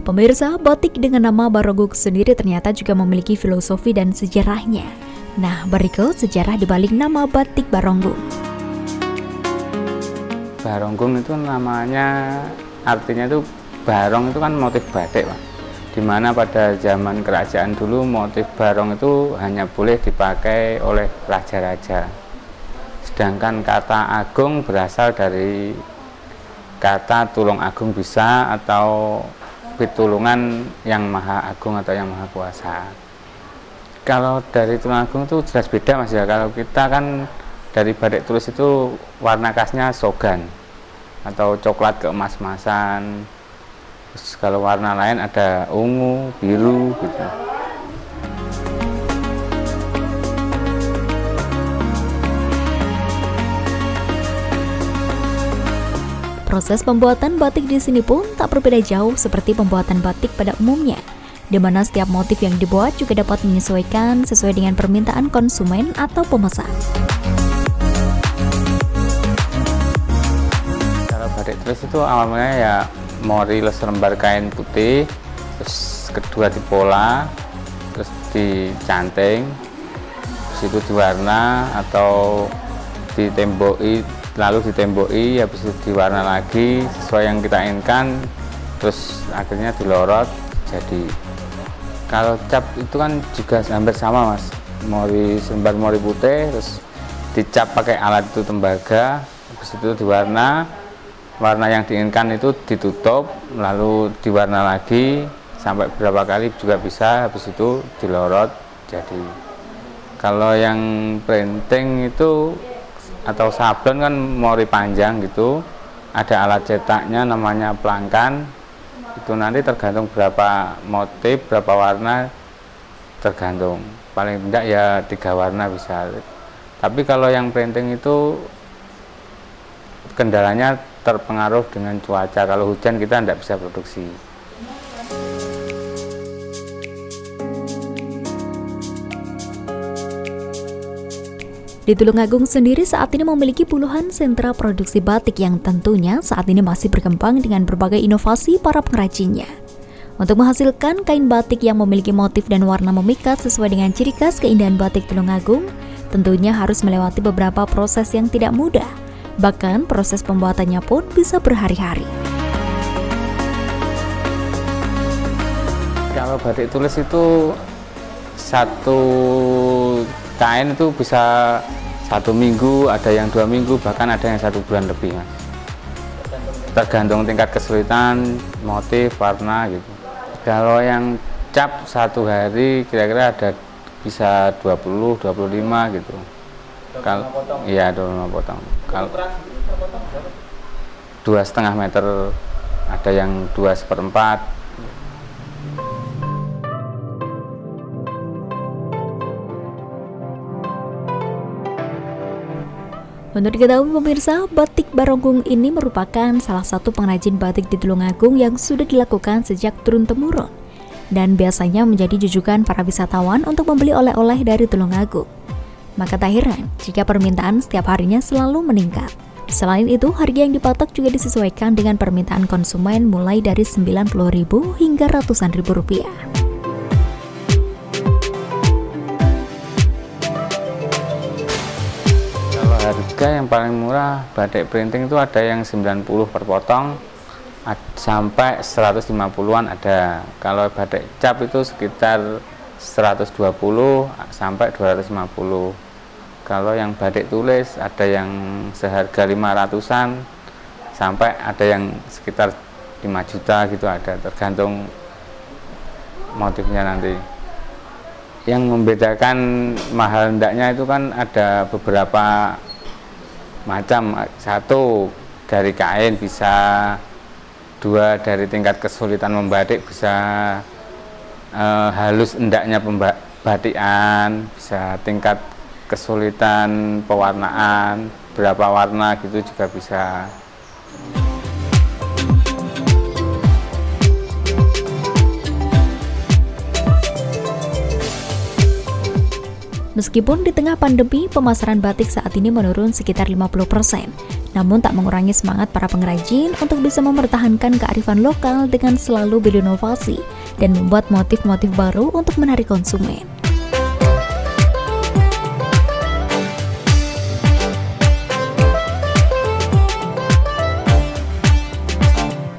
Pemirsa, batik dengan nama Baronggong sendiri ternyata juga memiliki filosofi dan sejarahnya. Nah, berikut sejarah dibalik nama batik Baronggong. Baronggong itu namanya, artinya itu barong itu kan motif batik, Pak. Dimana pada zaman kerajaan dulu motif barong itu hanya boleh dipakai oleh raja-raja. Sedangkan kata agung berasal dari kata tulung agung bisa atau pitulungan yang maha agung atau yang maha kuasa. Kalau dari tulung agung itu jelas beda, Mas ya. Kalau kita kan dari batik tulis itu warna khasnya sogan atau coklat keemas-emasan. Terus kalau warna lain ada ungu, biru gitu. Proses pembuatan batik di sini pun tak berbeda jauh seperti pembuatan batik pada umumnya, di mana setiap motif yang dibuat juga dapat menyesuaikan sesuai dengan permintaan konsumen atau pemesan. Kalau batik tulis itu awalnya ya mori selembar kain putih, terus kedua dipola, terus dicanting, terus itu diwarna atau ditemboki, lalu ditemboki, habis itu diwarna lagi sesuai yang kita inginkan, terus akhirnya dilorot jadi. Kalau cap itu kan juga hampir sama, Mas, mori selembar mori putih, terus dicap pakai alat itu tembaga, habis itu diwarna, warna yang diinginkan itu ditutup, lalu diwarna lagi sampai berapa kali juga bisa, habis itu dilorot jadi. Kalau yang printing itu atau sablon kan mori panjang gitu, ada alat cetaknya namanya pelangkan. Itu nanti tergantung berapa motif, berapa warna, tergantung. Paling tidak ya 3 warna bisa. Tapi kalau yang printing itu kendalanya terpengaruh dengan cuaca. Kalau hujan kita tidak bisa produksi. Di Tulungagung sendiri saat ini memiliki puluhan sentra produksi batik yang tentunya saat ini masih berkembang dengan berbagai inovasi para pengrajinnya. Untuk menghasilkan kain batik yang memiliki motif dan warna memikat sesuai dengan ciri khas keindahan batik Tulungagung, tentunya harus melewati beberapa proses yang tidak mudah. Bahkan proses pembuatannya pun bisa berhari-hari. Kalau batik tulis itu satu kain itu bisa 1 minggu, ada yang 2 minggu, bahkan ada yang 1 bulan lebih, Mas. Tergantung tingkat kesulitan, motif, warna gitu. Kalau yang cap 1 hari kira-kira ada bisa 20-25 gitu. Kalau iya 25 potong. Kalau 2,5 meter, ada yang 2/4. Menurut diketahui pemirsa, batik Baronggong ini merupakan salah satu pengrajin batik di Tulungagung yang sudah dilakukan sejak turun-temurun dan biasanya menjadi jujukan para wisatawan untuk membeli oleh-oleh dari Tulungagung. Maka tak heran jika permintaan setiap harinya selalu meningkat. Selain itu, harga yang dipatok juga disesuaikan dengan permintaan konsumen mulai dari 90.000 hingga ratusan ribu rupiah. Harga yang paling murah batik printing itu ada yang 90 per potong sampai 150-an ada. Kalau batik cap itu sekitar 120 sampai 250. Kalau yang batik tulis ada yang seharga 500-an sampai ada yang sekitar 5 juta gitu ada, tergantung motifnya nanti. Yang membedakan mahal hendaknya itu kan ada beberapa macam. 1 dari kain, bisa 2 dari tingkat kesulitan membatik, bisa halus hendaknya pembatikan, bisa tingkat kesulitan pewarnaan, berapa warna gitu juga bisa. Meskipun di tengah pandemi, pemasaran batik saat ini menurun sekitar 50%. namun tak mengurangi semangat para pengrajin untuk bisa mempertahankan kearifan lokal dengan selalu berinovasi dan membuat motif-motif baru untuk menarik konsumen.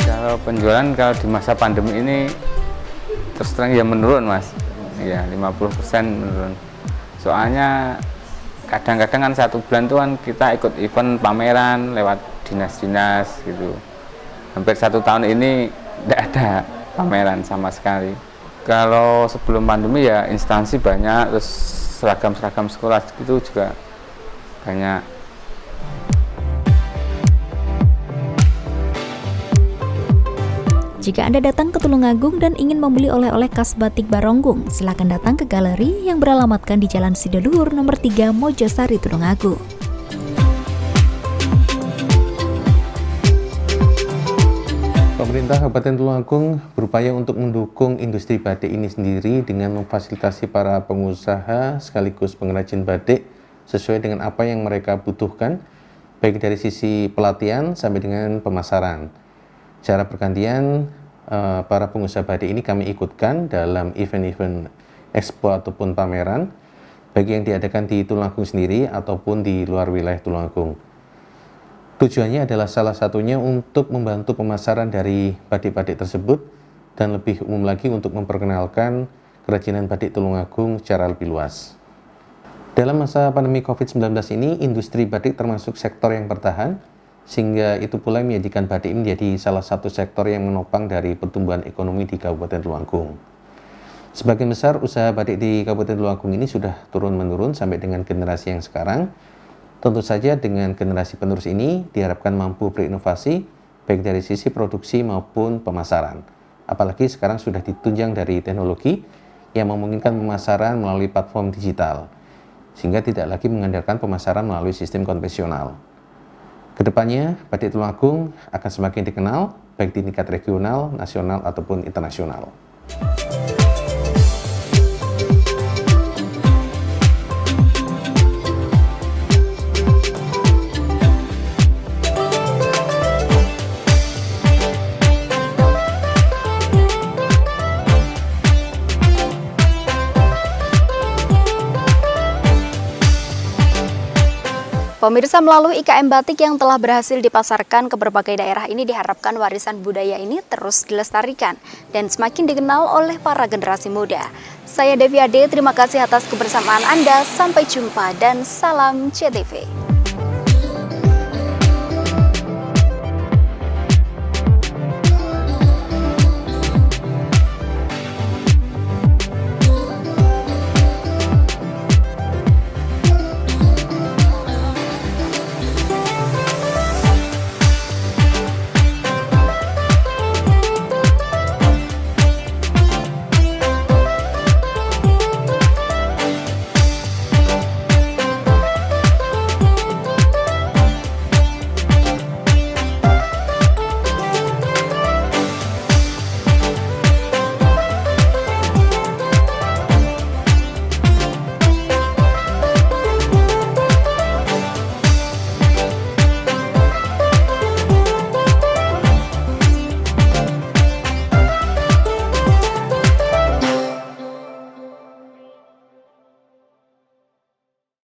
Kalau penjualan kalau di masa pandemi ini terus terang ya menurun Mas, ya 50% menurun. Soalnya kadang-kadang kan 1 bulan tuh kan kita ikut event pameran lewat dinas-dinas gitu. Hampir 1 tahun ini tidak ada pameran sama sekali. Kalau sebelum pandemi ya instansi banyak, terus seragam-seragam sekolah gitu juga banyak. Jika Anda datang ke Tulungagung dan ingin membeli oleh-oleh khas batik Baronggung, silakan datang ke galeri yang beralamatkan di Jalan Sidoluhur nomor 3 Mojosari, Tulungagung. Pemerintah Kabupaten Tulungagung berupaya untuk mendukung industri batik ini sendiri dengan memfasilitasi para pengusaha sekaligus pengrajin batik sesuai dengan apa yang mereka butuhkan, baik dari sisi pelatihan sampai dengan pemasaran. Secara bergantian, para pengusaha batik ini kami ikutkan dalam event-event expo ataupun pameran, baik yang diadakan di Tulungagung sendiri ataupun di luar wilayah Tulungagung. Tujuannya adalah salah satunya untuk membantu pemasaran dari batik-batik tersebut dan lebih umum lagi untuk memperkenalkan kerajinan batik Tulungagung secara lebih luas. Dalam masa pandemi COVID-19 ini, industri batik termasuk sektor yang bertahan, sehingga itu pula menjadikan batik menjadi salah satu sektor yang menopang dari pertumbuhan ekonomi di Kabupaten Tulungagung. Sebagian besar usaha batik di Kabupaten Tulungagung ini sudah turun-menurun sampai dengan generasi yang sekarang. Tentu saja dengan generasi penerus ini diharapkan mampu berinovasi baik dari sisi produksi maupun pemasaran. Apalagi sekarang sudah ditunjang dari teknologi yang memungkinkan pemasaran melalui platform digital, sehingga tidak lagi mengandalkan pemasaran melalui sistem konvensional. Kedepannya, batik Tulungagung akan semakin dikenal, baik di tingkat regional, nasional, ataupun internasional. Pemirsa, melalui IKM Batik yang telah berhasil dipasarkan ke berbagai daerah ini diharapkan warisan budaya ini terus dilestarikan dan semakin dikenal oleh para generasi muda. Saya Devi Ade, terima kasih atas kebersamaan Anda, sampai jumpa dan salam CTV.